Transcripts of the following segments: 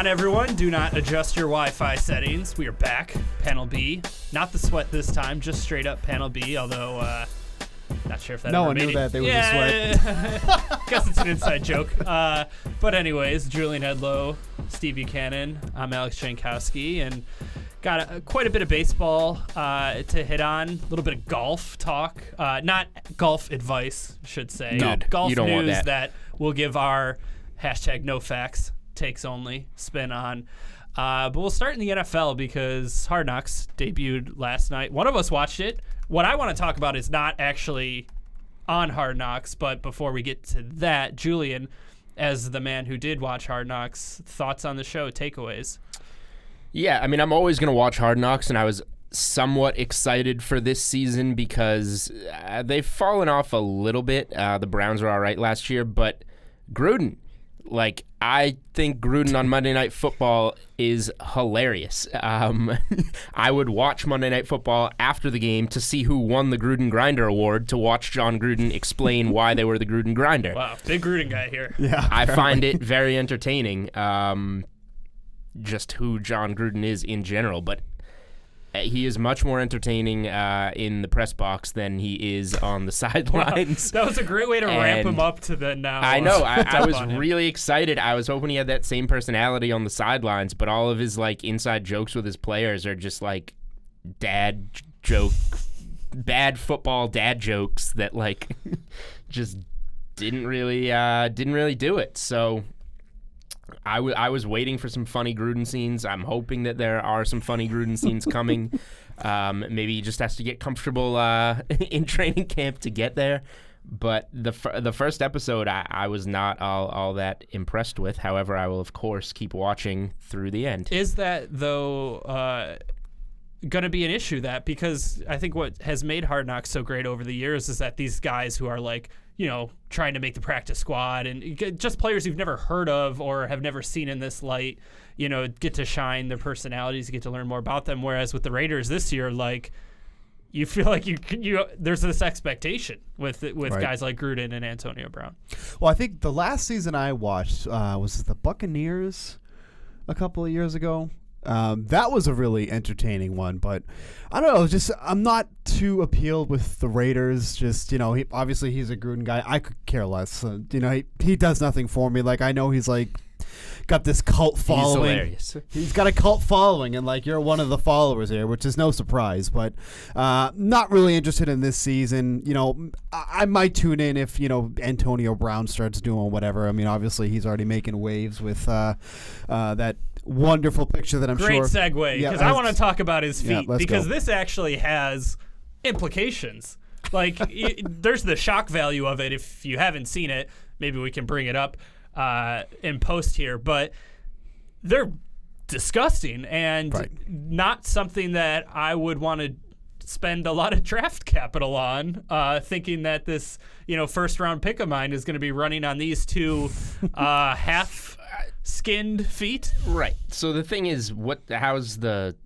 on, everyone? Do not adjust your Wi-Fi settings. We are back. Panel B. Not the sweat this time, just straight up Panel B, although not sure if that no ever one made knew it. that they was a sweat. Guess it's an inside joke. But anyways, Julian Edlow, Steve Buchanan. I'm Alex Jankowski, and got quite a bit of baseball to hit on. A little bit of golf talk. Not golf advice, I should say. No, golf you don't news want that. we'll give our hashtag no facts, takes only spin on. But we'll start in the NFL because Hard Knocks debuted last night. One of us watched it. What I want to talk about is not actually on Hard Knocks, but before we get to that, Julian, as the man who did watch Hard Knocks, thoughts on the show, takeaways? Yeah, I mean, I'm always going to watch Hard Knocks, and I was somewhat excited for this season because they've fallen off a little bit. The Browns were all right last year, but Gruden, I think Gruden on Monday Night Football is hilarious. I would watch Monday Night Football after the game to see who won the Gruden Grinder Award, to watch John Gruden explain why they were the Gruden Grinder. Wow, big Gruden guy here. Yeah, I find it very entertaining, just who John Gruden is in general, but he is much more entertaining in the press box than he is on the sidelines. That was a great way to ramp him up to the now. I know. I was really excited. I was hoping he had that same personality on the sidelines, but all of his inside jokes with his players are just bad football dad jokes that just didn't really do it. So I was waiting for some funny Gruden scenes. I'm hoping that there are some funny Gruden scenes coming. Maybe he just has to get comfortable in training camp to get there. But the first episode, I was not all that impressed with. However, I will, of course, keep watching through the end. Is that, though, going to be an issue? Because I think what has made Hard Knocks so great over the years is that these guys who are trying to make the practice squad and just players you've never heard of or have never seen in this light, get to shine their personalities, get to learn more about them. Whereas with the Raiders this year, you feel like you there's this expectation with right. Guys like Gruden and Antonio Brown. Well, I think the last season I watched was the Buccaneers a couple of years ago. That was a really entertaining one, but I don't know. I'm not too appealed with the Raiders. Obviously he's a Gruden guy. I could care less. He does nothing for me. I know he's got this cult following. He's hilarious. He's got a cult following, and you're one of the followers here, which is no surprise. But not really interested in this season. I might tune in if Antonio Brown starts doing whatever. I mean, obviously he's already making waves with that wonderful picture that I'm Great sure. Great segue, because I want to talk about his feet, because this actually has implications. There's the shock value of it. If you haven't seen it, maybe we can bring it up in post here, but they're disgusting and right. Not something that I would want to spend a lot of draft capital on, thinking that this first round pick of mine is going to be running on these two half skinned feet. Right. So the thing is, how's the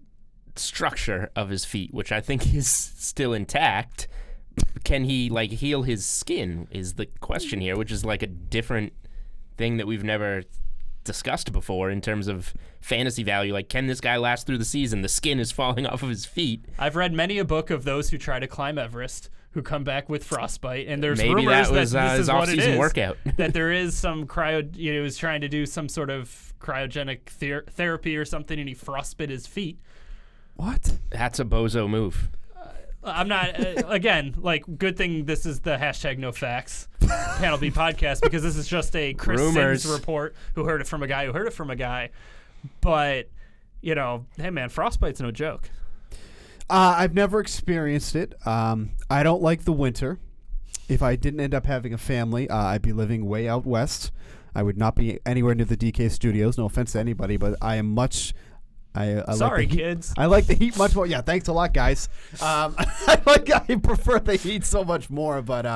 structure of his feet, which I think is still intact? Can he heal his skin is the question here, which is a different thing that we've never discussed before in terms of fantasy value. Can this guy last through the season? The skin is falling off of his feet. I've read many a book of those who try to climb Everest who come back with frostbite, and there's maybe rumors that was this is his what it is. Workout. That there is some he was trying to do some sort of cryogenic therapy or something, and he frostbit his feet. What? That's a bozo move. I'm not, again, good thing this is the hashtag no facts Panel B podcast, because this is just a Chris Sims report who heard it from a guy who heard it from a guy. But, hey man, frostbite's no joke. I've never experienced it. I don't like the winter. If I didn't end up having a family, I'd be living way out west. I would not be anywhere near the DK studios. No offense to anybody, but I am much... Sorry, kids. I like the heat much more. Yeah, thanks a lot, guys. I prefer the heat so much more, but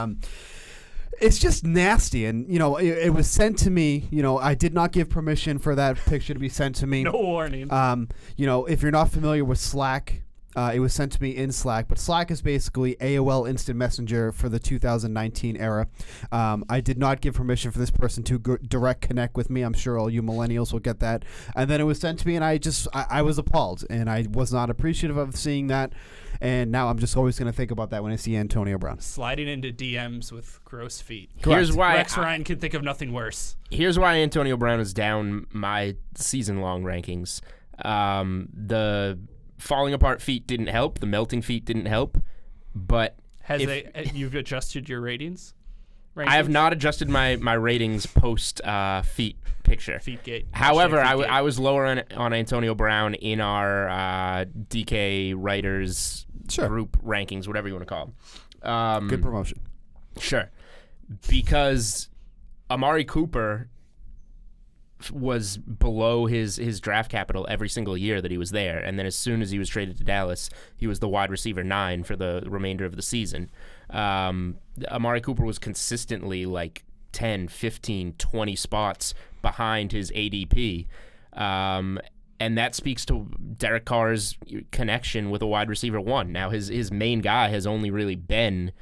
it's just nasty. And it was sent to me. I did not give permission for that picture to be sent to me. No warning. If you're not familiar with Slack, It was sent to me in Slack, but Slack is basically AOL Instant Messenger for the 2019 era. I did not give permission for this person to direct connect with me. I'm sure all you millennials will get that. And then it was sent to me, and I was appalled, and I was not appreciative of seeing that. And now I'm just always going to think about that when I see Antonio Brown. Sliding into DMs with gross feet. Here's why Rex Ryan can think of nothing worse. Here's why Antonio Brown is down my season-long rankings. The falling apart feet didn't help. The melting feet didn't help. But you've adjusted your ratings? I have not adjusted my ratings post feet picture. Feetgate. However, I was lower on Antonio Brown in our DK writers group rankings, whatever you want to call them. Good promotion. Sure. Because Amari Cooper was below his draft capital every single year that he was there, and then as soon as he was traded to Dallas, he was the wide receiver 9 for the remainder of the season. Amari Cooper was consistently like 10, 15, 20 spots behind his ADP, and that speaks to Derek Carr's connection with a wide receiver 1. Now his main guy has only really been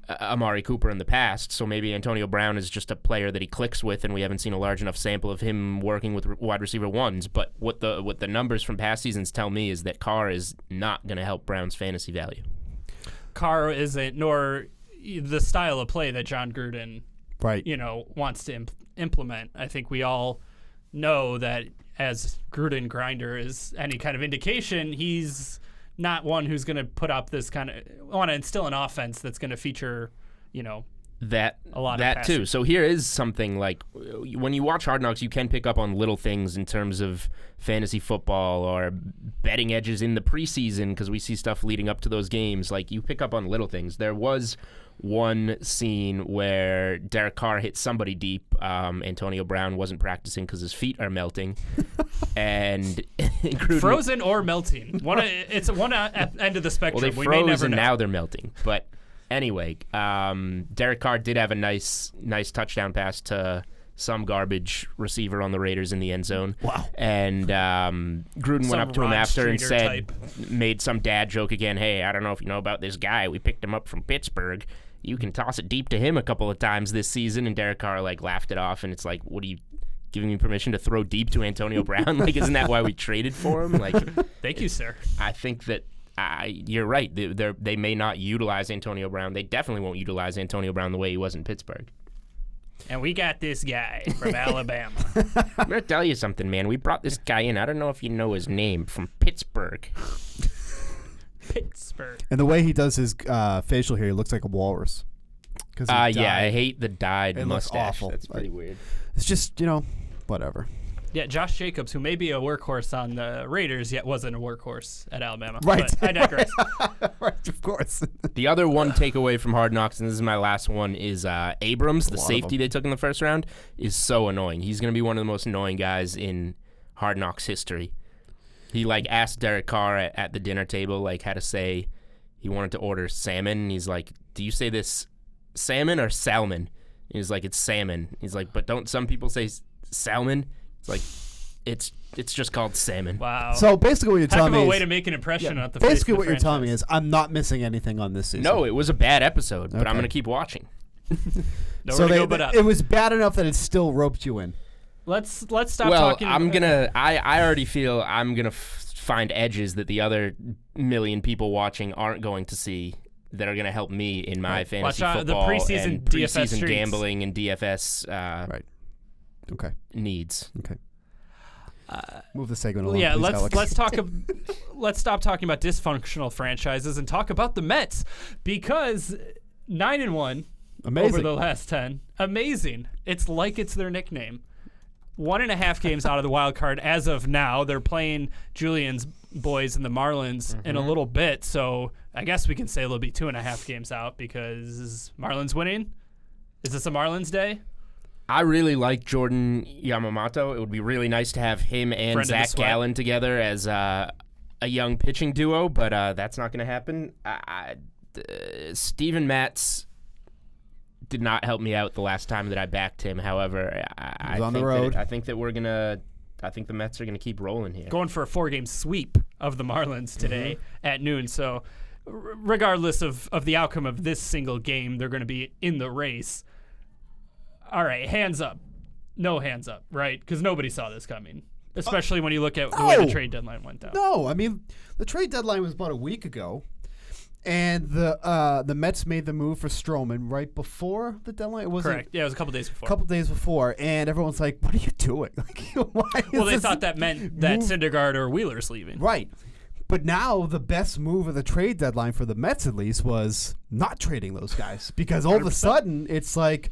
Amari Cooper in the past, so maybe Antonio Brown is just a player that he clicks with, and we haven't seen a large enough sample of him working with wide receiver 1s. But what the numbers from past seasons tell me is that Carr is not going to help Brown's fantasy value. Carr isn't, nor the style of play that John Gruden, wants to implement. I think we all know that as Gruden grinder is any kind of indication, he's not one who's going to put up this kind of want to instill an offense that's going to feature, that a lot that of too. So here is something like when you watch Hard Knocks, you can pick up on little things in terms of fantasy football or betting edges in the preseason because we see stuff leading up to those games. Like you pick up on little things. There was one scene where Derek Carr hit somebody deep. Antonio Brown wasn't practicing because his feet are melting, and Gruden, frozen or melting. It's one end of the spectrum. Well, they froze may never and know. now they're melting. But anyway, Derek Carr did have a nice touchdown pass to some garbage receiver on the Raiders in the end zone. Wow. And Gruden went up to him after and said, made some dad joke again, hey, I don't know if you know about this guy. We picked him up from Pittsburgh. You can toss it deep to him a couple of times this season. And Derek Carr, laughed it off. And it's like, what are you giving me permission to throw deep to Antonio Brown? Isn't that why we traded for him? Thank you, sir. I think that you're right. They may not utilize Antonio Brown. They definitely won't utilize Antonio Brown the way he was in Pittsburgh. And we got this guy from Alabama. I'm going to tell you something, man. We brought this guy in. I don't know if you know his name. From Pittsburgh. Pittsburgh. And the way he does his facial hair, he looks like a walrus. Yeah, I hate the dyed mustache. Looks awful. That's pretty weird. It's just, whatever. Yeah, Josh Jacobs, who may be a workhorse on the Raiders, yet wasn't a workhorse at Alabama. Right. But I digress. Right, of course. The other one takeaway from Hard Knocks, and this is my last one, is Abrams, the safety they took in the first round, is so annoying. He's going to be one of the most annoying guys in Hard Knocks history. He asked Derek Carr at the dinner table how to say he wanted to order salmon. And he's like, do you say this salmon or salmon? And he's like, it's salmon. He's like, but don't some people say salmon? It's like, it's just called salmon. Wow. So basically what you're telling me is... is... way to make an impression on the basically what you're telling me is I'm not missing anything on this season. No, it was a bad episode, but I'm going to keep watching. Nowhere to go but up. It was bad enough that it still roped you in. Let's stop talking. I already feel I'm gonna find edges that the other million people watching aren't going to see that are gonna help me in my fantasy football the preseason and DFS preseason gambling and DFS right. Okay. needs. Okay. Move the segment along. Yeah, please, Alex. let's stop talking about dysfunctional franchises and talk about the Mets because 9-1 over the last 10. Amazing. It's like it's their nickname. 1.5 games out of the wild card as of now. They're playing Julian's boys and the Marlins in a little bit, so I guess we can say they'll be 2.5 games out because Marlins winning. Is this a Marlins day? I really like Jordan Yamamoto. It would be really nice to have him and Zach Gallen together as a young pitching duo, but that's not going to happen. Steven Matz did not help me out the last time that I backed him. However, I think the Mets are gonna keep rolling here. Going for a 4-game sweep. of the Marlins today at noon. So regardless of the outcome of this single game, they're going to be in the race. All right, hands up. No hands up, right? Because nobody saw this coming, especially when you look at the way the trade deadline went down. No, I mean, the trade deadline was about a week ago, and the Mets made the move for Stroman right before the deadline. Correct. Yeah, it was a couple days before. A couple days before, and everyone's like, "What are you doing?" Like, why? Well, they thought that meant that Syndergaard or Wheeler's leaving. Right. But now the best move of the trade deadline for the Mets, at least, was not trading those guys, because all 100%. Of a sudden it's like,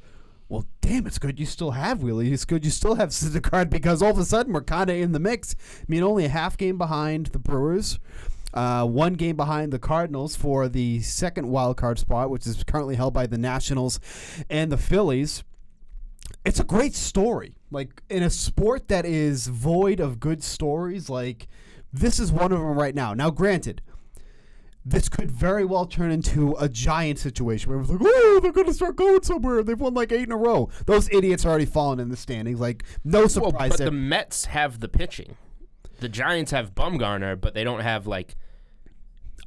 well, damn, it's good you still have Wheeler. It's good you still have Syndergaard, because all of a sudden we're kind of in the mix. I mean, only a half game behind the Brewers, 1 game behind the Cardinals for the second wild card spot, which is currently held by the Nationals and the Phillies. It's a great story. Like, in a sport that is void of good stories, like, this is one of them right now. Now, granted, this could very well turn into a Giant situation where it's like, oh, they're going to start going somewhere. They've won like 8 in a row. Those idiots are already fallen in the standings. Like, no surprise. Well, but the Mets have the pitching. The Giants have Bumgarner, but they don't have, like...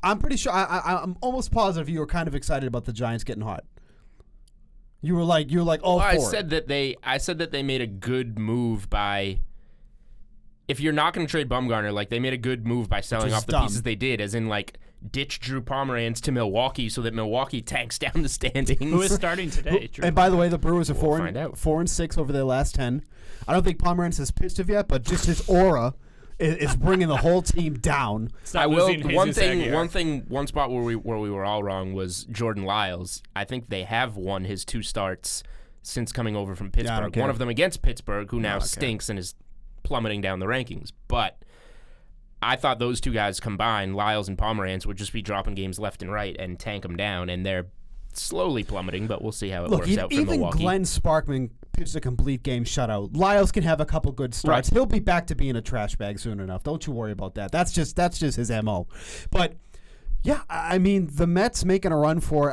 I'm pretty sure. I'm almost positive you were kind of excited about the Giants getting hot. You were like, oh, I said that they made a good move by... If you're not going to trade Bumgarner, like, they made a good move by selling off the pieces they did, as in, like, ditch Drew Pomeranz to Milwaukee so that Milwaukee tanks down the standings. Who is starting today, Drew? And by the way, the Brewers are 4-6 over their last 10. I don't think Pomeranz has pitched it yet, but just his aura is bringing the whole team down. I will. One spot where we were all wrong was Jordan Lyles. I think they have won his 2 starts since coming over from Pittsburgh. One of them against Pittsburgh, who now stinks and is plummeting down the rankings. But I thought those 2 guys combined, Lyles and Pomeranz, would just be dropping games left and right and tank them down, and they're slowly plummeting, but we'll see how it works out for Milwaukee. Even Glenn Sparkman pitched a complete game shutout. Lyles can have a couple good starts. Right. He'll be back to being a trash bag soon enough. Don't you worry about that. That's just his MO. But yeah, I mean, the Mets making a run for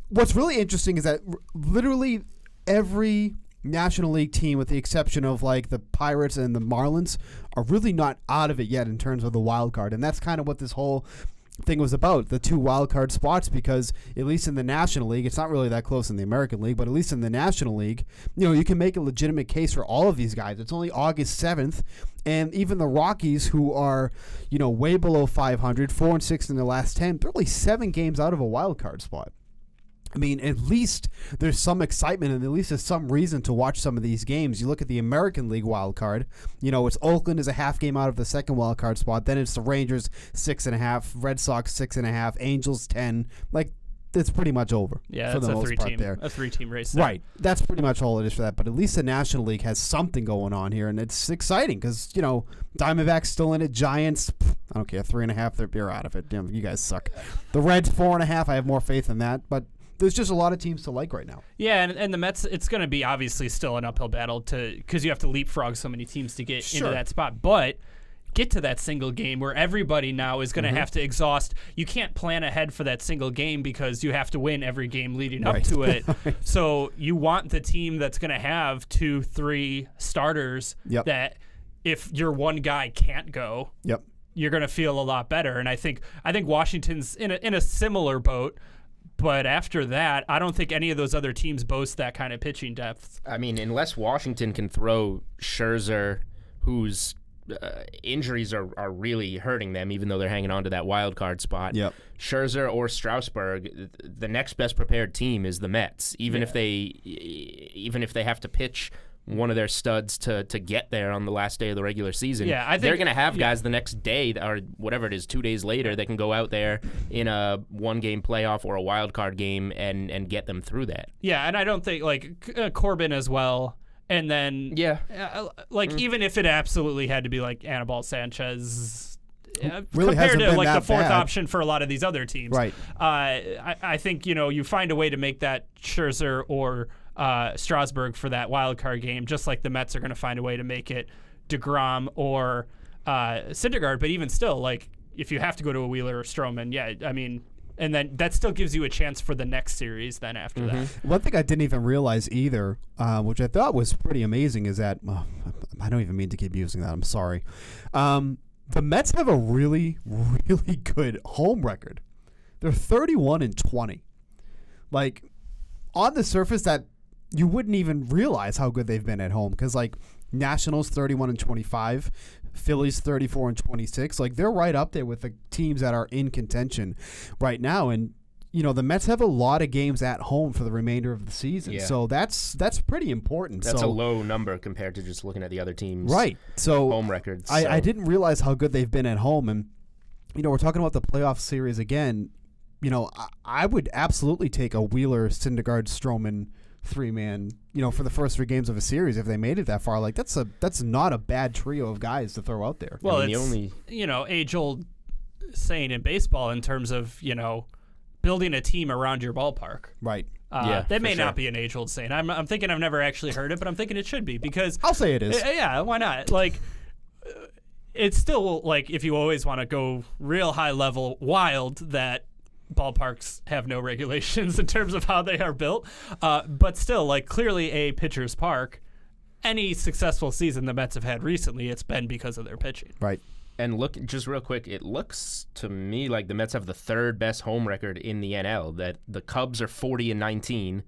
what's really interesting is that literally every National League team, with the exception of like the Pirates and the Marlins, are really not out of it yet in terms of the wild card. And that's kind of what this whole thing was about, the 2 wild card spots, because at least in the National League, it's not really that close in the American League, but at least in the National League, you can make a legitimate case for all of these guys. It's only August 7th, and even the Rockies, who are, way below 500, 4-6 in their last 10, they're only 7 games out of a wild card spot. I mean, at least there's some excitement, and at least there's some reason to watch some of these games. You look at the American League wild card. It's Oakland is a half game out of the second wild card spot. Then it's the Rangers 6.5, Red Sox 6.5, Angels 10. Like, it's pretty much over. Yeah, for that's the a most 3-team, part there. a 3-team race. There. Right. That's pretty much all it is for that. But at least the National League has something going on here, and it's exciting because Diamondbacks still in it. Giants, I don't care, 3.5. They're out of it. Damn, you guys suck. The Reds 4.5. I have more faith in that, but there's just a lot of teams to like right now. Yeah, and the Mets, it's going to be obviously still an uphill battle because you have to leapfrog so many teams to get into that spot. But get to that single game where everybody now is going to have to exhaust. You can't plan ahead for that single game because you have to win every game leading up to it. So you want the team that's going to have 2-3 starters that if your one guy can't go, you're going to feel a lot better. And I think Washington's in a similar boat. But after that, I don't think any of those other teams boast that kind of pitching depth. I mean, unless Washington can throw Scherzer, whose injuries are really hurting them, even though they're hanging on to that wild card spot. Scherzer or Strasburg, the next best prepared team is the Mets. Even if they have to pitch one of their studs to get there on the last day of the regular season. I think they're going to have guys the next day or whatever it is, 2 days later, that can go out there in a 1-game playoff or a wild card game and get them through that. Yeah, and I don't think Corbin as well. And then even if it absolutely had to be like Anibal Sanchez, really compared to like the fourth bad. option for a lot of these other teams, right? I think you find a way to make that Scherzer or Strasburg for that wild card game, just like the Mets are going to find a way to make it DeGrom or Syndergaard. But even still, like if you have to go to a Wheeler or Stroman, I mean. And then that still gives you a chance for the next series then after that. One thing I didn't even realize either, which I thought was pretty amazing, is that I don't even mean to keep using that. I'm sorry. The the Mets have a really, really good home record. They're 31-20. Like, on the surface, that you wouldn't even realize how good they've been at home, because like Nationals 31-25, Phillies 34-26. Like, they're right up there with the teams that are in contention right now. And the Mets have a lot of games at home for the remainder of the season. Yeah. So that's pretty important. That's a low number compared to just looking at the other teams' right. So home records. I didn't realize how good they've been at home. And, we're talking about the playoff series again. I would absolutely take a Wheeler, Syndergaard, Stroman three-man, for the first 3 games of a series if they made it that far. Like, that's not a bad trio of guys to throw out there. Well, it's, age-old saying in baseball in terms of, building a team around your ballpark. Right. That may not be an age-old saying. I'm thinking I've never actually heard it, but I'm thinking it should be, because I'll say it is. Yeah, why not? Like, it's still, like, if you always want to go real high level, wild that ballparks have no regulations in terms of how they are built. But still, like, clearly a pitcher's park. Any successful season the Mets have had recently, it's been because of their pitching. Right. And look, just real quick, it looks to me like the Mets have the 3rd best home record in the NL. That the Cubs are 40-19,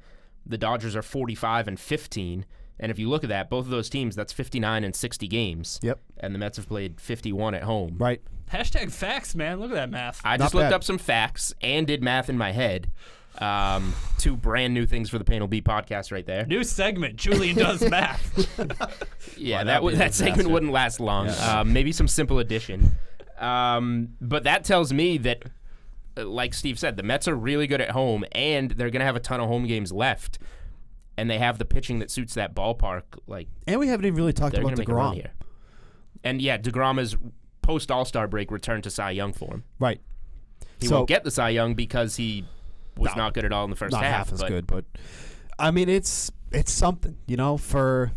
the Dodgers are 45-15, and if you look at that, both of those teams, that's 59 and 60 games. Yep. And the Mets have played 51 at home. Right. Hashtag facts, man. Look at that math. I just looked up some facts and did math in my head. 2 brand new things for the Panel B podcast right there. New segment. Julian does math. Yeah, that segment wouldn't last long. Yeah. Maybe some simple addition. But that tells me that, like Steve said, the Mets are really good at home, and they're going to have a ton of home games left, and they have the pitching that suits that ballpark. And we haven't even really talked about DeGrom here. And yeah, DeGrom is post All-Star break returned to Cy Young for him. Right. He won't get the Cy Young because he was not good at all in the first half. Not half as good, but I mean, it's something, for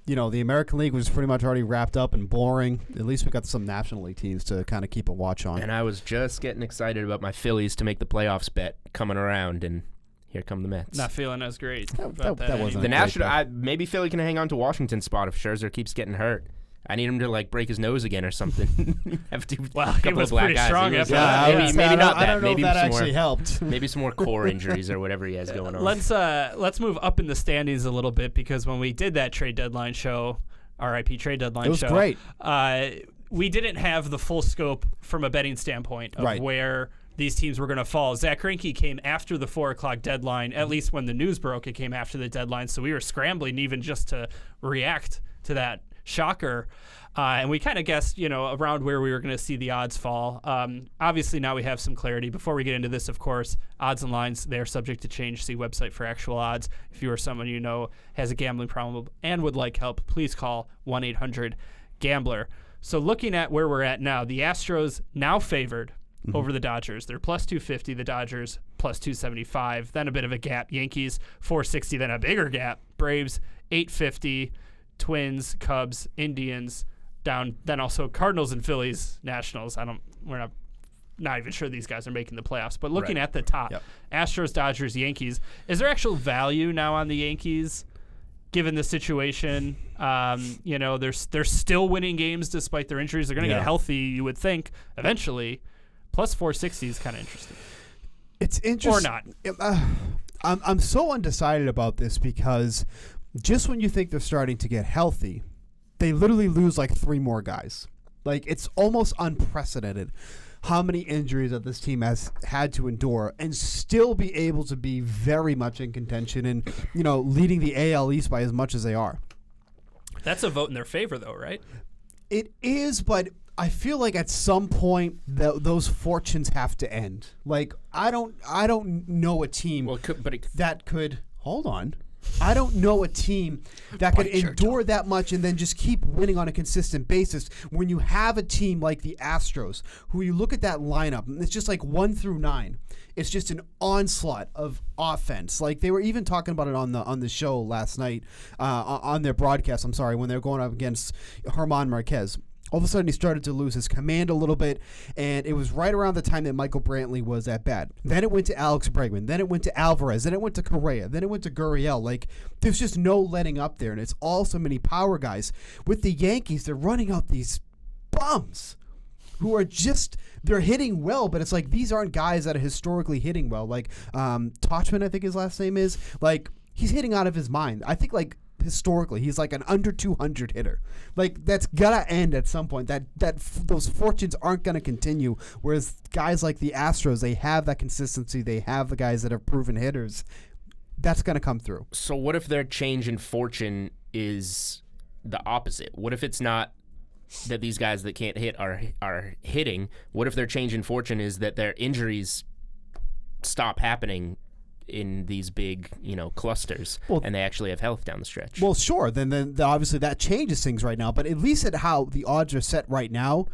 the American League was pretty much already wrapped up and boring. At least we got some National League teams to kind of keep a watch on. And I was just getting excited about my Phillies to make the playoffs bet coming around, and here come the Mets. Not feeling as great. That wasn't the National. Maybe Philly can hang on to Washington's spot if Scherzer keeps getting hurt. I need him to break his nose again or something. He was pretty strong after that. Maybe not that. I don't know maybe if that actually helped. Maybe some more core injuries or whatever he has going on. Let's move up in the standings a little bit, because when we did that trade deadline show, RIP trade deadline show, it was great. We didn't have the full scope from a betting standpoint of where these teams were going to fall. Zach Greinke came after the 4 o'clock deadline. At least when the news broke, it came after the deadline. So we were scrambling even just to react to that shocker. And we kind of guessed, around where we were going to see the odds fall. Obviously, now we have some clarity. Before we get into this, of course, odds and lines, they're subject to change. See website for actual odds. If you or someone has a gambling problem and would like help, please call 1-800-GAMBLER. So looking at where we're at now, the Astros now favored over the Dodgers. They're plus 250, the Dodgers plus 275. Then a bit of a gap. Yankees 460, then a bigger gap. Braves 850, Twins, Cubs, Indians down. Then also Cardinals and Phillies, Nationals. We're not even sure these guys are making the playoffs. But looking at the top, Astros, Dodgers, Yankees, is there actual value now on the Yankees given the situation? They're still winning games despite their injuries. They're going to get healthy, you would think, eventually. Plus 460 is kind of interesting. It's interesting. Or not. I'm so undecided about this, because just when you think they're starting to get healthy, they literally lose 3 more guys. It's almost unprecedented how many injuries that this team has had to endure and still be able to be very much in contention and, leading the AL East by as much as they are. That's a vote in their favor, though, right? It is, but I feel like at some point those fortunes have to end. I don't know a team that could hold on. I don't know a team that could endure that much and then just keep winning on a consistent basis when you have a team like the Astros, who you look at that lineup, and it's just 1 through 9. It's just an onslaught of offense. They were even talking about it on the show last night, on their broadcast, when they were going up against German Marquez. All of a sudden, he started to lose his command a little bit, and it was right around the time that Michael Brantley was at bat. Then it went to Alex Bregman. Then it went to Alvarez. Then it went to Correa. Then it went to Gurriel. There's just no letting up there, and it's all so many power guys. With the Yankees, they're running out these bums. who are just they're hitting well, but it's like these aren't guys that are historically hitting well. Like Tauchman, I think his last name is. Like he's hitting out of his mind. I think like historically he's like an under 200 hitter. Like that's gotta end at some point. Those fortunes aren't gonna continue. Whereas guys like the Astros, they have that consistency. They have the guys that are proven hitters. That's gonna come through. So what if their change in fortune is the opposite? What if it's not that these guys that can't hit are hitting? What if their change in fortune is that their injuries stop happening in these big, clusters, and they actually have health down the stretch? Well, sure. Then obviously that changes things right now. But at least at how the odds are set right now,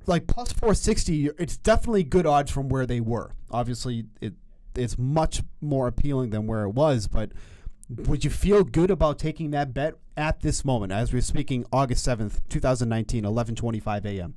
like plus 460, it's definitely good odds from where they were. Obviously, it's much more appealing than where it was. But would you feel good about taking that bet at this moment, as we're speaking, August 7th, 2019, 11:25 a.m.?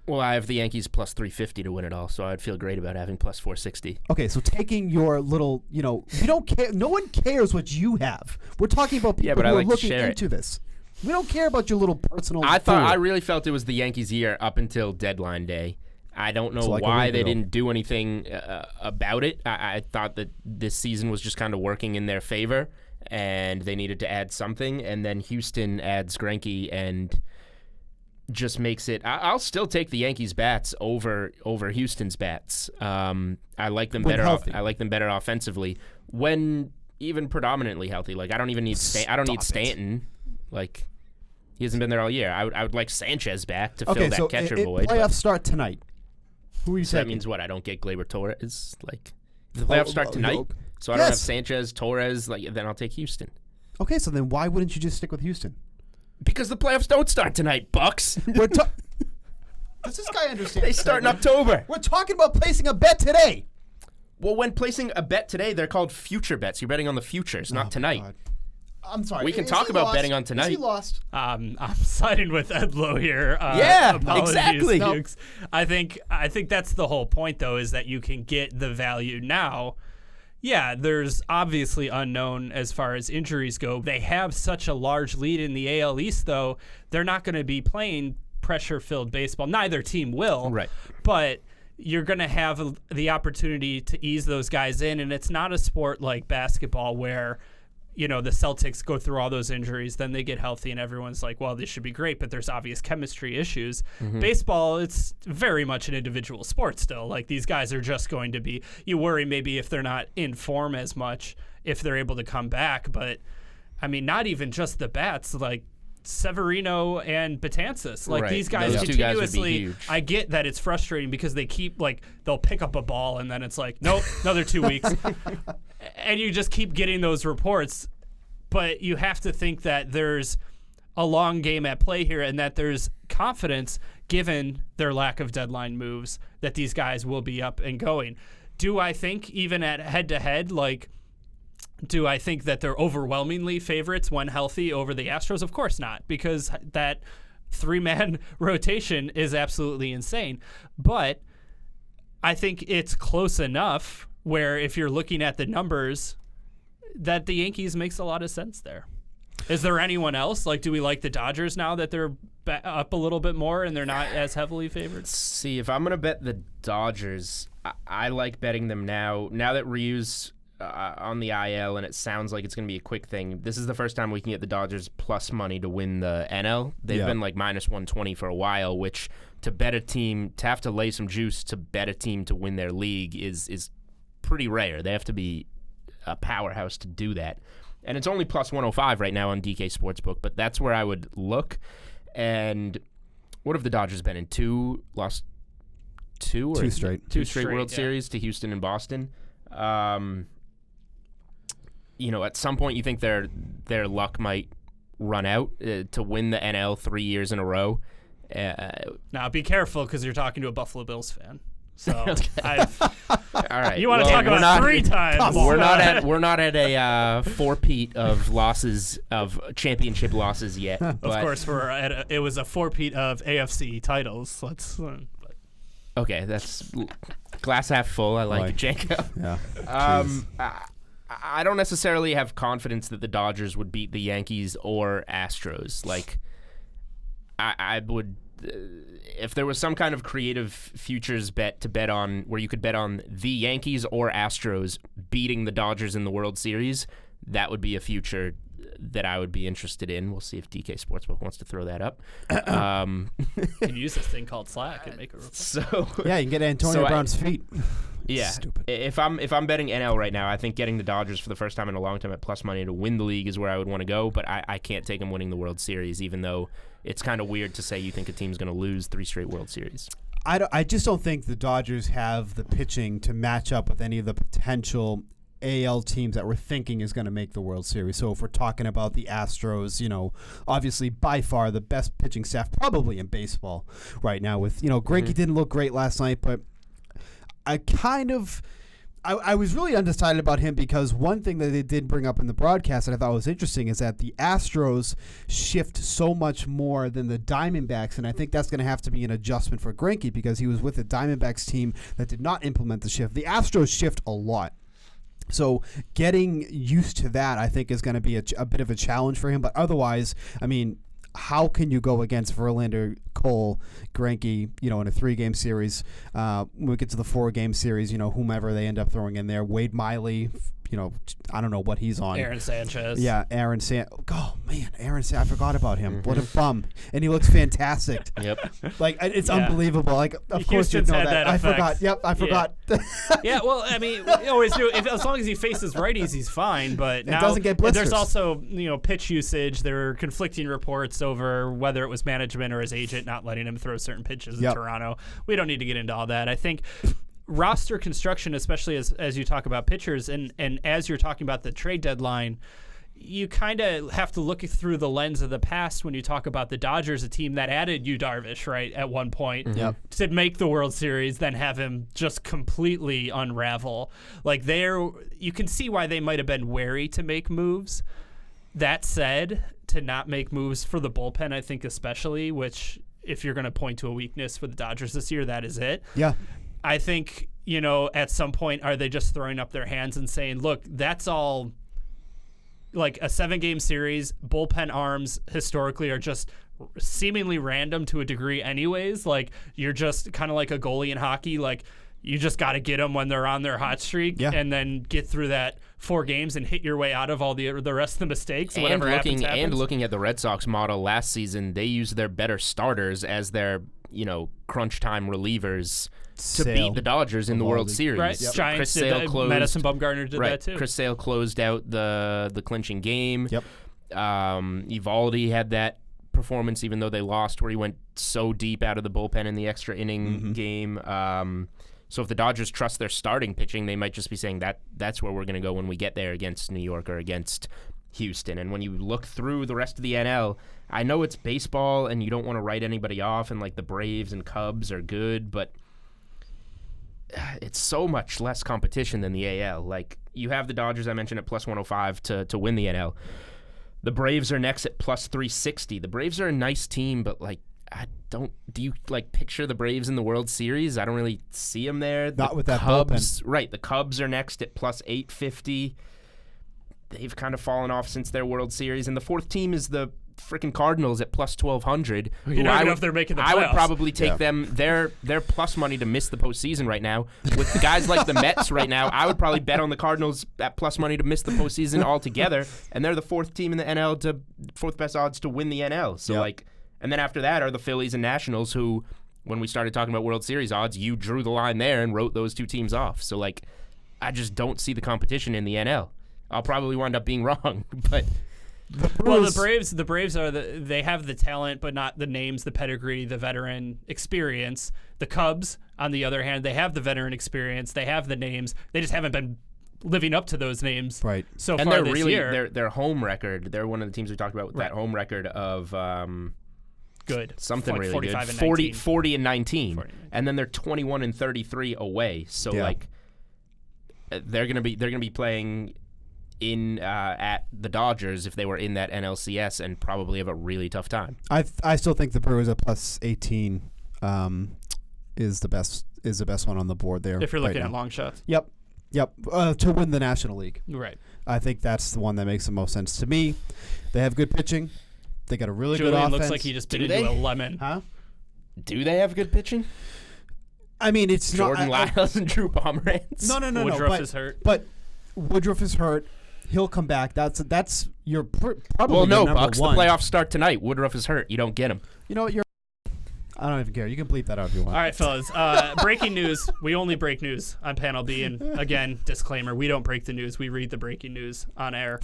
Well, I have the Yankees plus 350 to win it all, so I'd feel great about having plus 460. Okay, so taking your little, we don't care. No one cares what you have. We're talking about people who are looking into this. We don't care about your little personal. I really felt it was the Yankees' year up until deadline day. I don't know why they didn't do anything about it. I thought that this season was just kind of working in their favor, and they needed to add something. And then Houston adds Greinke and just makes it. I'll still take the Yankees' bats over Houston's bats. I like them better. I like them better offensively when even predominantly healthy. Like I don't even need. I don't need Stanton. Like he hasn't been there all year. I would like Sanchez back to fill that catcher void. Playoffs start tonight. Who are you so taking? That means what? I don't get Gleyber Torres. Like the playoffs start tonight, so I don't have Sanchez, Torres. Like then I'll take Houston. Okay, so then why wouldn't you just stick with Houston? Because the playoffs don't start tonight, Bucks. Does this guy understand? They start in October. We're talking about placing a bet today. Well, when placing a bet today, they're called future bets. You're betting on the futures, not tonight. God. I'm sorry. We can talk about betting on tonight. Is he lost? I'm siding with Edlow here. Yeah, exactly. No, I think that's the whole point, though, is that you can get the value now. Yeah, there's obviously unknown as far as injuries go. They have such a large lead in the AL East, though. They're not going to be playing pressure-filled baseball. Neither team will. Right. But you're going to have the opportunity to ease those guys in, and it's not a sport like basketball where the Celtics go through all those injuries, then they get healthy, and everyone's like, well, this should be great, but there's obvious chemistry issues. Mm-hmm. Baseball, it's very much an individual sport still. Like, these guys are just going to be, you worry maybe if they're not in form as much, if they're able to come back. But, I mean, not even just the bats, like Severino and Betances. Like, these guys continuously, I get that it's frustrating because they keep, like, they'll pick up a ball, and then it's like, nope, another 2 weeks. And you just keep getting those reports, but you have to think that there's a long game at play here and that there's confidence, given their lack of deadline moves, that these guys will be up and going. Do I think even at head-to-head, do I think that they're overwhelmingly favorites when healthy over the Astros? Of course not, because that three-man rotation is absolutely insane. But I think it's close enough where if you're looking at the numbers, that the Yankees makes a lot of sense there. Is there anyone else? Like, do we like the Dodgers now that they're up a little bit more and they're not as heavily favored? See, if I'm going to bet the Dodgers, I like betting them now. Now that Ryu's on the IL and it sounds like it's going to be a quick thing, this is the first time we can get the Dodgers plus money to win the NL. They've been like minus 120 for a while, which to bet a team, to have to lay some juice to bet a team to win their league is pretty rare. They have to be a powerhouse to do that. And it's only plus 105 right now on DK Sportsbook, but that's where I would look. And what have the Dodgers been in? Two straight World Series to Houston and Boston. At some point you think their luck might run out to win the NL 3 years in a row. Now be careful because you're talking to a Buffalo Bills fan. So all right. You want to talk about 3 times? We're not at a 4-peat of losses, of championship losses yet. Of course, it was a 4-peat of AFC titles. Okay, that's glass half full. I like it, Janko. Yeah. I don't necessarily have confidence that the Dodgers would beat the Yankees or Astros. Like, I would if there was some kind of creative futures bet to bet on where you could bet on the Yankees or Astros beating the Dodgers in the World Series, that would be a future that I would be interested in. We'll see if DK Sportsbook wants to throw that up. You can use this thing called Slack and make it. So yeah, you can get Antonio Brown's feet. Yeah, Stupid. If I'm betting NL right now, I think getting the Dodgers for the first time in a long time at plus money to win the league is where I would want to go. But I can't take them winning the World Series, even though it's kind of weird to say you think a team's going to lose 3 straight World Series. I just don't think the Dodgers have the pitching to match up with any of the potential AL teams that we're thinking is going to make the World Series. So if we're talking about the Astros, obviously by far the best pitching staff probably in baseball right now with, Greinke didn't look great last night, but I was really undecided about him because one thing that they did bring up in the broadcast that I thought was interesting is that the Astros shift so much more than the Diamondbacks, and I think that's going to have to be an adjustment for Greinke because he was with the Diamondbacks team that did not implement the shift. The Astros shift a lot. So getting used to that, I think, is going to be a bit of a challenge for him. But otherwise, I mean, how can you go against Verlander, Cole, Greinke, in a 3-game series? When we get to the 4-game series, whomever they end up throwing in there, Wade Miley, I don't know what he's on. Aaron Sanchez. Yeah, Aaron Sanchez. Oh, man, Aaron Sanchez. I forgot about him. What a bum. And he looks fantastic. Yep. Like, it's unbelievable. Like, of course you know that. I forgot. Yep, I forgot. Yeah, well, I mean, we always do. As long as he faces righties, he's fine. But now doesn't get blisters. There's also, pitch usage. There are conflicting reports over whether it was management or his agent not letting him throw certain pitches in Toronto. We don't need to get into all that. I think roster construction, especially as you talk about pitchers and as you're talking about the trade deadline, you kind of have to look through the lens of the past when you talk about the Dodgers, a team that added Yu Darvish, right, at one point to make the World Series, then have him just completely unravel. Like you can see why they might have been wary to make moves. That said, to not make moves for the bullpen, I think especially, which if you're going to point to a weakness for the Dodgers this year, that is it. Yeah. I think, at some point, are they just throwing up their hands and saying, look, that's all like a 7-game series. Bullpen arms historically are just seemingly random to a degree anyways. Like, you're just kind of like a goalie in hockey. Like, you just got to get them when they're on their hot streak and then get through that 4 games and hit your way out of all the rest of the mistakes. Whatever happens. And looking at the Red Sox model last season, they used their better starters as their, crunch time relievers to beat the Dodgers in the World Series. Right. Yep. Giants did that. Madison Bumgarner did that too. Chris Sale closed out the clinching game. Yep. Eovaldi had that performance, even though they lost, where he went so deep out of the bullpen in the extra inning game. So if the Dodgers trust their starting pitching, they might just be saying that's where we're going to go when we get there against New York or against Houston. And when you look through the rest of the NL, I know it's baseball and you don't want to write anybody off, and like the Braves and Cubs are good, but it's so much less competition than the AL. Like, you have the Dodgers, I mentioned, at plus 105 to win the NL. The Braves are next at plus 360. The Braves are a nice team, but like, do you like picture the Braves in the World Series? I don't really see them there. Not with that bullpen. Right, the Cubs are next at plus 850. They've kind of fallen off since their World Series, and the 4th team is the freaking Cardinals at plus 1,200. You don't even know if they're making the playoffs. I would probably take them their plus money to miss the postseason right now. With the guys like the Mets right now, I would probably bet on the Cardinals at plus money to miss the postseason altogether, and they're the 4th team in the NL to 4th best odds to win the NL. So and then after that are the Phillies and Nationals, who, when we started talking about World Series odds, you drew the line there and wrote those 2 teams off. So like, I just don't see the competition in the NL. I'll probably wind up being wrong, but the Braves are they have the talent, but not the names, the pedigree, the veteran experience. The Cubs, on the other hand, they have the veteran experience, they have the names, they just haven't been living up to those names so and far they're this really, year. Their home record, they're one of the teams we talked about with that home record of good. Something really 45 good. And 40 and 19. And then they're 21 and 33 away. So like, they're gonna be playing in at the Dodgers if they were in that NLCS, and probably have a really tough time. I still think the Brewers at plus 18 is the best one on the board there. If you're looking right at long shots. Yep. To win the National League. Right. I think that's the one that makes the most sense to me. They have good pitching. They got a really Julian good offense. Looks like he just bit into a lemon. Huh? Do they have good pitching? I mean, it's Jordan not Lyles and Drew Pomeranz. No. Woodruff is hurt. But Woodruff is hurt. He'll come back. That's your probably. Well, no, your number Bucks. one. The playoffs start tonight. Woodruff is hurt. You don't get him. You know what? I don't even care. You can bleep that out if you want. All right, fellas. Breaking news. We only break news on Panel B. And again, disclaimer, we don't break the news. We read the breaking news on air.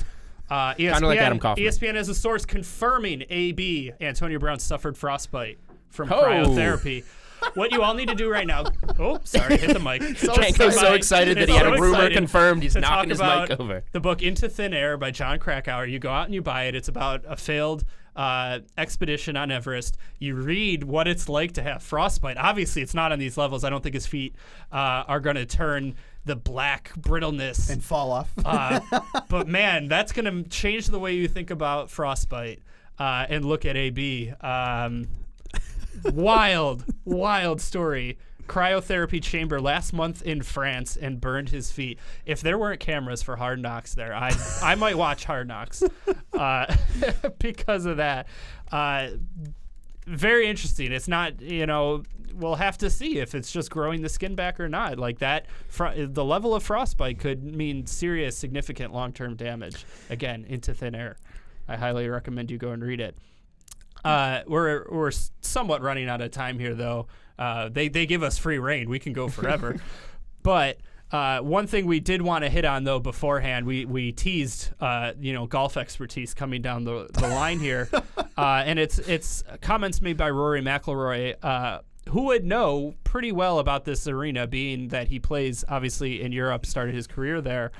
ESPN, Kind of like Adam Kaufman. ESPN has a source confirming AB, Antonio Brown, suffered frostbite from cryotherapy. What you all need to do right now. Oh, sorry, hit the mic. Janko's so excited that he had a rumor confirmed. He's knocking his mic over. The book Into Thin Air by John Krakauer. You go out and you buy it. It's about a failed expedition on Everest. You read what it's like to have frostbite. Obviously, it's not on these levels. I don't think his feet are going to turn the black brittleness And fall off. but man, that's going to change the way you think about frostbite and look at AB. Wild story. Cryotherapy chamber last month in France and burned his feet. If there weren't cameras for Hard Knocks there, I might watch Hard Knocks because of that. Very interesting. It's not, we'll have to see if it's just growing the skin back or not. Like that, the level of frostbite could mean serious, significant long-term damage. Again, Into Thin Air. I highly recommend you go and read it. We're somewhat running out of time here, though. They give us free reign. We can go forever. But one thing we did want to hit on, though, beforehand, we teased, golf expertise coming down the line here. And it's comments made by Rory McIlroy, who would know pretty well about this arena, being that he plays, obviously, in Europe, started his career there.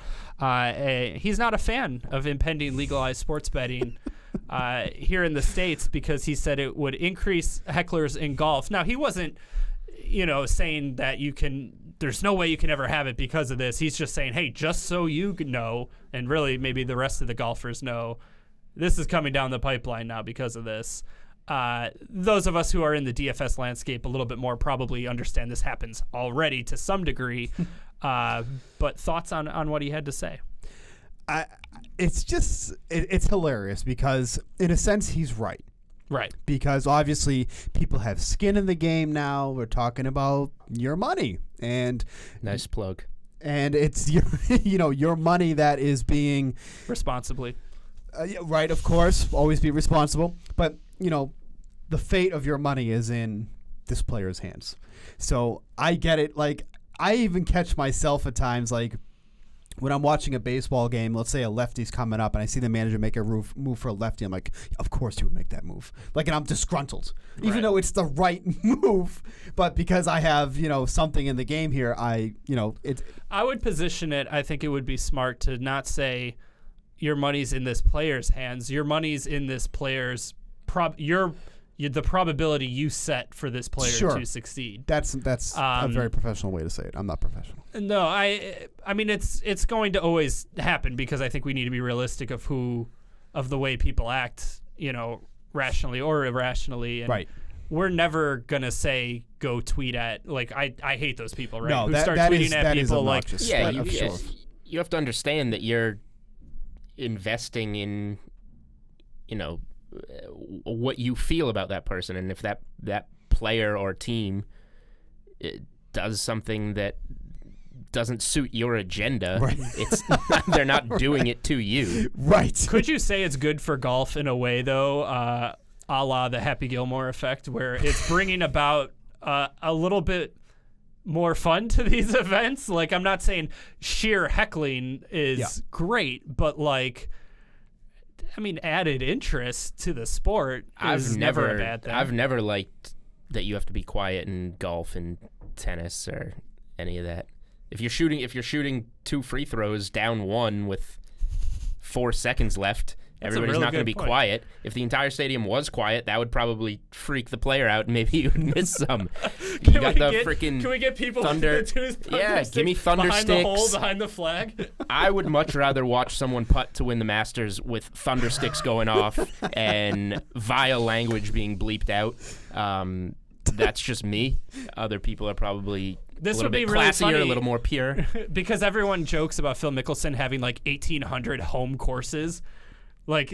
He's not a fan of impending legalized sports betting here in the States because he said it would increase hecklers in golf. Now, he wasn't, saying that there's no way you can ever have it because of this. He's just saying, hey, just so you know, and really maybe the rest of the golfers know, this is coming down the pipeline now because of this. Those of us who are in the DFS landscape a little bit more probably understand this happens already to some degree. But thoughts on what he had to say? It's hilarious because in a sense he's right. Right. Because obviously people have skin in the game now. We're talking about your money and nice plug. And it's your money that is being responsibly. Right, of course, always be responsible. But, the fate of your money is in this player's hands. So I get it. Like, I even catch myself at times, like, when I'm watching a baseball game, let's say a lefty's coming up and I see the manager make a move for a lefty, I'm like, of course he would make that move. Like, and I'm disgruntled. Even though it's the right move, but because I have, something in the game here, I would position it, I think it would be smart to not say your money's in this player's hands. Your money's in this player's the probability you set for this player to succeed. That's a very professional way to say it. I'm not professional. No, I mean it's going to always happen because I think we need to be realistic of the way people act, rationally or irrationally. And right. We're never gonna say go tweet at I hate those people, right? No, who that, start that tweeting is, at that people is obnoxious. You have to understand that you're investing in what you feel about that person, and if that player or team does something that doesn't suit your agenda, right. It's they're not doing it to you. Right. Could you say it's good for golf in a way, though, a la the Happy Gilmore effect, where it's bringing about a little bit more fun to these events? Like, I'm not saying sheer heckling is great, but added interest to the sport is never a bad thing. I've never liked that you have to be quiet in golf and tennis or any of that. If you're shooting 2 free throws down 1 with 4 seconds left, everybody's not going to be quiet. If the entire stadium was quiet, that would probably freak the player out, and maybe you would miss some. Can we get people thunder? With the Yeah, give me thunder behind sticks. the hole, behind the flag. I would much rather watch someone putt to win the Masters with thunder sticks going off and vile language being bleeped out. That's just me. Other people are probably a little bit classier, a little more pure. Because everyone jokes about Phil Mickelson having 1,800 home courses.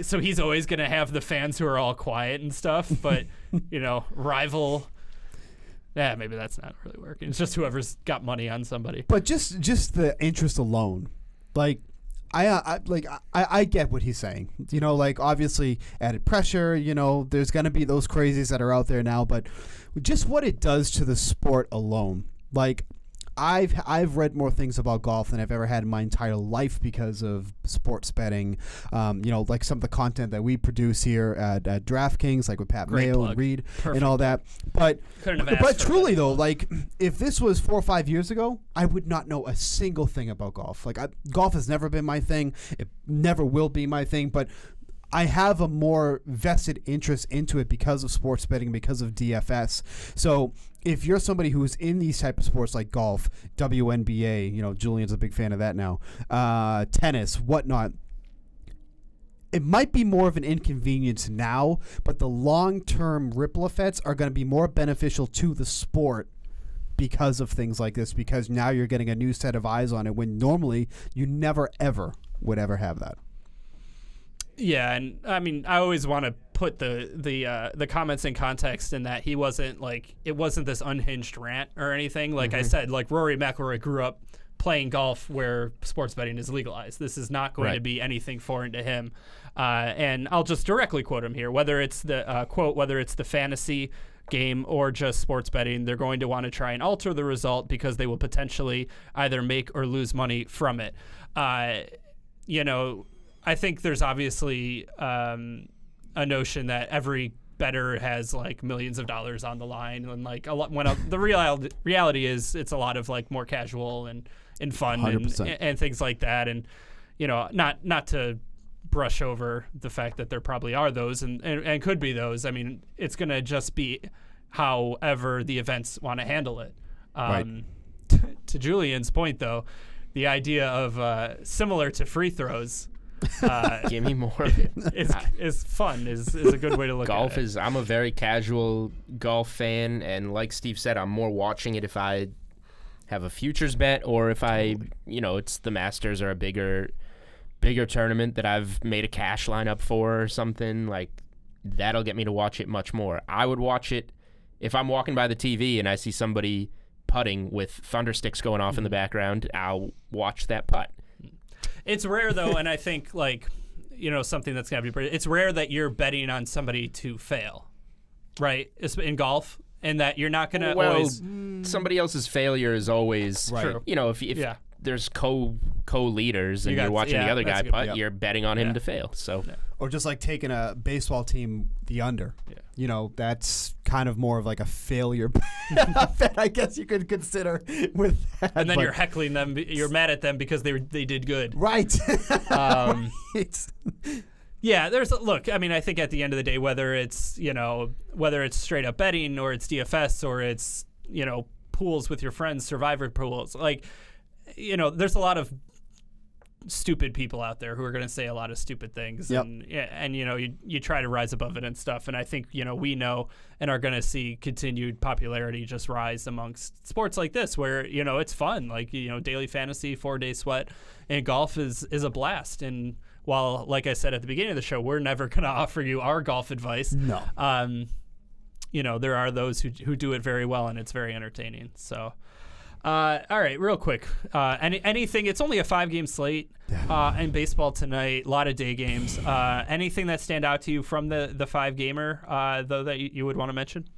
So he's always going to have the fans who are all quiet and stuff, but, rival Yeah, maybe that's not really working. It's just whoever's got money on somebody. But just the interest alone, like I get what he's saying. You know, like obviously added pressure. You know, there's gonna be those crazies that are out there now, but just what it does to the sport alone, like. I've read more things about golf than I've ever had in my entire life because of sports betting. You know, like some of the content that we produce here at DraftKings, like with Pat Great Mayo plug. and Reed Perfect. and all that. But Couldn't have but asked for truly it. though, like if this was 4 or 5 years ago, I would not know a single thing about golf. Like golf has never been my thing. It never will be my thing. But I have a more vested interest into it because of sports betting, because of DFS. So if you're somebody who is in these type of sports like golf, WNBA, you know, Julian's a big fan of that now, tennis, whatnot, it might be more of an inconvenience now, but the long-term ripple effects are going to be more beneficial to the sport because of things like this, because now you're getting a new set of eyes on it when normally you never, ever would ever have that. Yeah, and I mean, I always want to put the comments in context in that he wasn't like, it wasn't this unhinged rant or anything. Like I said, like Rory McIlroy grew up playing golf where sports betting is legalized. This is not going to be anything foreign to him. And I'll just directly quote him here, whether it's the quote, whether it's the fantasy game or just sports betting, they're going to want to try and alter the result because they will potentially either make or lose money from it. You know, I think there's obviously a notion that every bettor has like millions of dollars on the line, and like a lot. The reality is, it's a lot of like more casual and fun and things like that. And you know, not to brush over the fact that there probably are those and could be those. I mean, it's gonna just be however the events want to handle it. To Julian's point, though, the idea of similar to free throws. Give me more of it. Is fun is a good way to look Golf at it. is, I'm a very casual golf fan, and like Steve said, I'm more watching it if I have a futures bet or if I, you know, it's the Masters or a bigger tournament that I've made a cash lineup for or something. Like, that'll get me to watch it much more. I would watch it if I'm walking by the TV and I see somebody putting with thunder sticks going off in the background. I'll watch that putt. It's rare though, and I think like, you know, something that's gonna be it's rare that you're betting on somebody to fail, right? It's in golf, and that you're not gonna always. Somebody else's failure is always True. You know, if there's co-leaders and you're watching the other guy putt, you're betting on him to fail. So, or just like taking a baseball team the under. Yeah. You know, that's kind of more of like a failure bet, I guess you could consider with that. And then you're heckling them. You're mad at them because they did good. Right. Yeah, look, I mean, I think at the end of the day, whether it's straight up betting or it's DFS or it's, you know, pools with your friends, survivor pools, like, you know, there's a lot of stupid people out there who are going to say a lot of stupid things. Yep. And you know, you try to rise above it and stuff. And I think, you know, we know and are going to see continued popularity just rise amongst sports like this where, you know, it's fun. Like, you know, daily fantasy, 4-day sweat, and golf is a blast. And while, like I said at the beginning of the show, we're never going to offer you our golf advice. No. You know, there are those who do it very well, and it's very entertaining. So, all right, real quick. Anything? It's only a 5-game slate in baseball tonight. A lot of day games. Anything that stand out to you from the 5-gamer, though, that you would want to mention?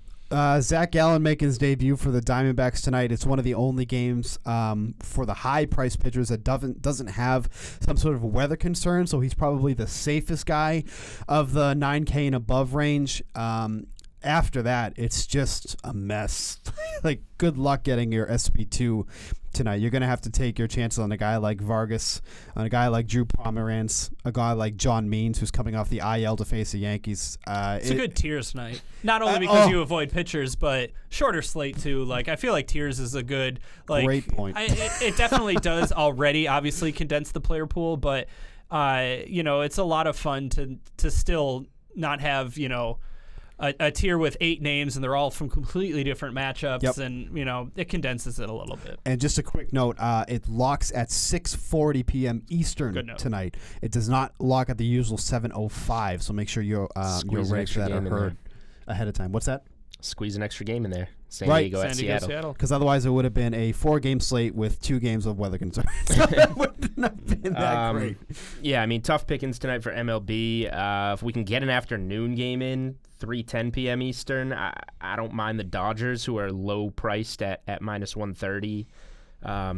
Zach Gallen making his debut for the Diamondbacks tonight. It's one of the only games for the high-priced pitchers that doesn't have some sort of weather concern, so he's probably the safest guy of the 9K and above range. After that, it's just a mess. Like, good luck getting your SP2 tonight. You're going to have to take your chances on a guy like Vargas, on a guy like Drew Pomeranz, a guy like John Means, who's coming off the IL to face the Yankees. It's a good Tiers night. Not only because you avoid pitchers, but shorter slate, too. Like, I feel like Tiers is a good... Like, great point. It definitely does already, obviously, condense the player pool, but, you know, it's a lot of fun to still not have, you know... A tier with 8 names, and they're all from completely different matchups, and, you know, it condenses it a little bit. And just a quick note, it locks at 6:40 p.m. Eastern tonight. It does not lock at the usual 7:05, so make sure your rates that are heard ahead of time. What's that? Squeeze an extra game in there. San Right. Diego at Seattle. Because otherwise it would have been a 4-game slate with 2 games of weather concerns. So that wouldn't have been that great. Yeah, I mean, tough pickings tonight for MLB. If we can get an afternoon game in, 3:10 p.m. Eastern, I don't mind the Dodgers, who are low priced at minus 130.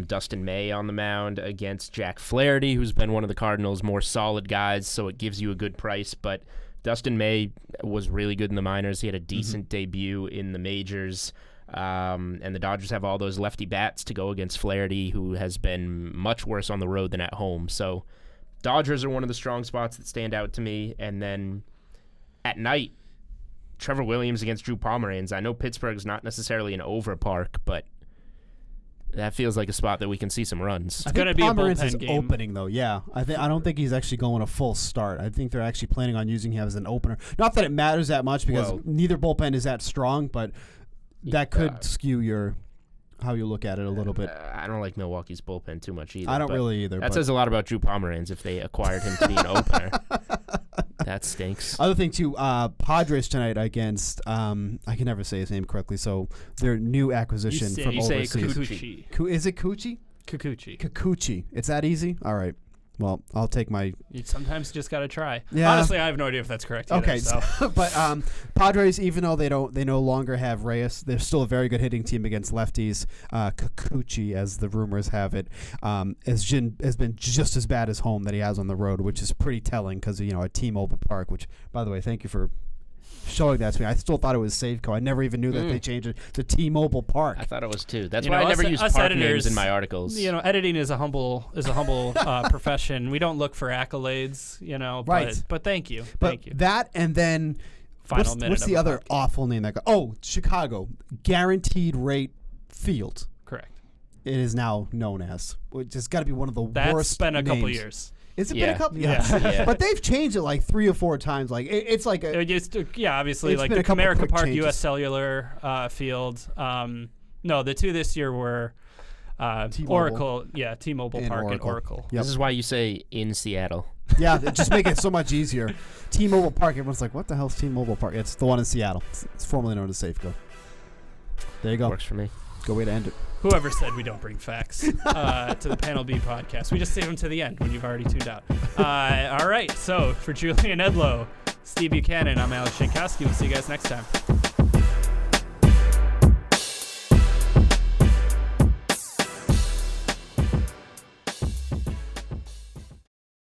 Dustin May on the mound against Jack Flaherty, who's been one of the Cardinals' more solid guys, so it gives you a good price. But Dustin May was really good in the minors. He had a decent debut in the majors. And the Dodgers have all those lefty bats to go against Flaherty, who has been much worse on the road than at home. So Dodgers are one of the strong spots that stand out to me. And then at night, Trevor Williams against Drew Pomeranz. I know Pittsburgh's not necessarily an over park, but that feels like a spot that we can see some runs. It's going to be a Pomeranz bullpen is game. opening though. Yeah, I don't think he's actually going a full start. I think they're actually planning on using him as an opener. Not that it matters that much because neither bullpen is that strong, but that could skew how you look at it a little bit. I don't like Milwaukee's bullpen too much either. I don't really either. That says a lot about Drew Pomeranz if they acquired him to be an opener. That stinks. Other thing too, Padres tonight against I can never say his name correctly. So their new acquisition from overseas. Kikuchi. Is it Kuchi? Kikuchi. Kikuchi. It's that easy? All right. Well, I'll take my. You sometimes just got to try. Yeah. Honestly, I have no idea if that's correct. Okay, Either, so. But Padres, even though they no longer have Reyes, they're still a very good hitting team against lefties. Kikuchi, as the rumors have it, has been just as bad as home that he has on the road, which is pretty telling because at T-Mobile Park. Which, by the way, thank you for showing that to me. I still thought it was Safeco. I never even knew that they changed it to T-Mobile Park. I thought it was too. That's why I never use park names in my articles. Editing is a humble profession. We don't look for accolades, Right. But thank you. But that and then what's the other awful name that got? Oh, Chicago Guaranteed Rate Field. Correct. It is now known as. Which has got to be one of the That's worst. That's been a couple names. years. Has it been a couple? Yeah. But they've changed it like 3 or 4 times. Like it's like obviously it's like been the a couple Comerica quick Park changes. U.S. Cellular Field. No, the 2 this year were T-Mobile. Oracle. Yeah, T-Mobile Park and Oracle. Yep. This is why you say in Seattle. Yeah, they just make it so much easier. T-Mobile Park. Everyone's like, what the hell is T-Mobile Park? It's the one in Seattle. It's formerly known as Safeco. There you go. Works for me. Good way to end it. Whoever said we don't bring facts to the Panel B podcast. We just save them to the end when you've already tuned out. All right. So for Julian Edlow, Steve Buchanan, I'm Alex Jankowski. We'll see you guys next time.